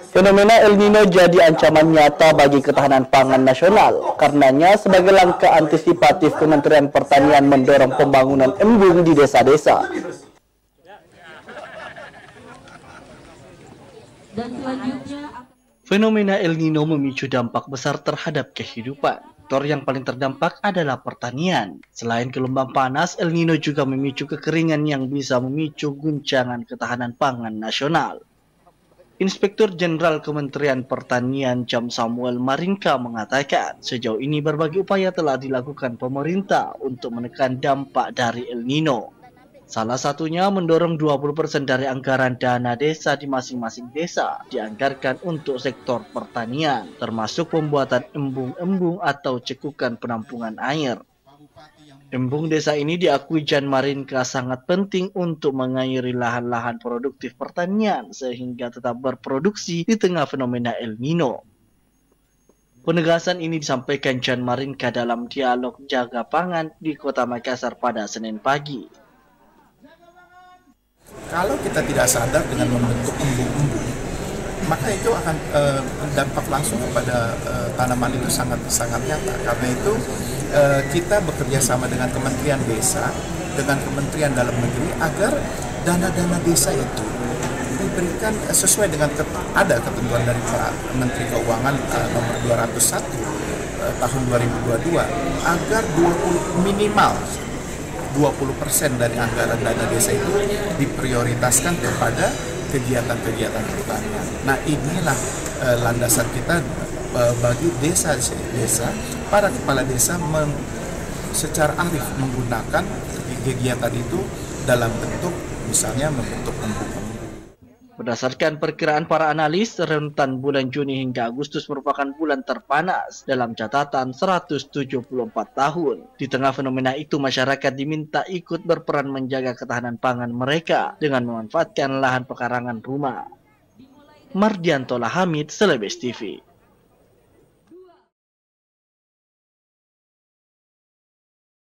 Fenomena El Nino jadi ancaman nyata bagi ketahanan pangan nasional. Karenanya, sebagai langkah antisipatif, Kementerian Pertanian mendorong pembangunan embung di desa-desa. Dan selanjutnya, fenomena El Nino memicu dampak besar terhadap kehidupan. Sektor yang paling terdampak adalah pertanian. Selain gelombang panas, El Nino juga memicu kekeringan yang bisa memicu guncangan ketahanan pangan nasional. Inspektur Jenderal Kementerian Pertanian Jam Samuel Maringka mengatakan, sejauh ini berbagai upaya telah dilakukan pemerintah untuk menekan dampak dari El Nino. Salah satunya mendorong 20% dari anggaran dana desa di masing-masing desa dianggarkan untuk sektor pertanian, termasuk pembuatan embung-embung atau cekukan penampungan air. Embung desa ini diakui Jan Maringka sangat penting untuk mengairi lahan-lahan produktif pertanian sehingga tetap berproduksi di tengah fenomena El Nino. Penegasan ini disampaikan Jan Maringka dalam dialog jaga pangan di Kota Makassar pada Senin pagi. Kalau kita tidak sadar dengan membentuk embung-embung, maka itu akan dampak langsung kepada tanaman itu sangat nyata. Karena itu kita bekerja sama dengan Kementerian Desa, dengan Kementerian Dalam Negeri agar dana-dana desa itu diberikan sesuai dengan ada ketentuan dari Pak Menteri Keuangan nomor 201 tahun 2022 agar minimal 20% dari anggaran dana desa itu diprioritaskan kepada kegiatan-kegiatan pertanian. Nah, inilah landasan kita bagi desa-desa, para kepala desa secara arif menggunakan kegiatan itu dalam bentuk misalnya membentuk embung-embung. Berdasarkan perkiraan para analis, rentan bulan Juni hingga Agustus merupakan bulan terpanas dalam catatan 174 tahun. Di tengah fenomena itu, masyarakat diminta ikut berperan menjaga ketahanan pangan mereka dengan memanfaatkan lahan pekarangan rumah. Mardianto Hamid, Celebes TV.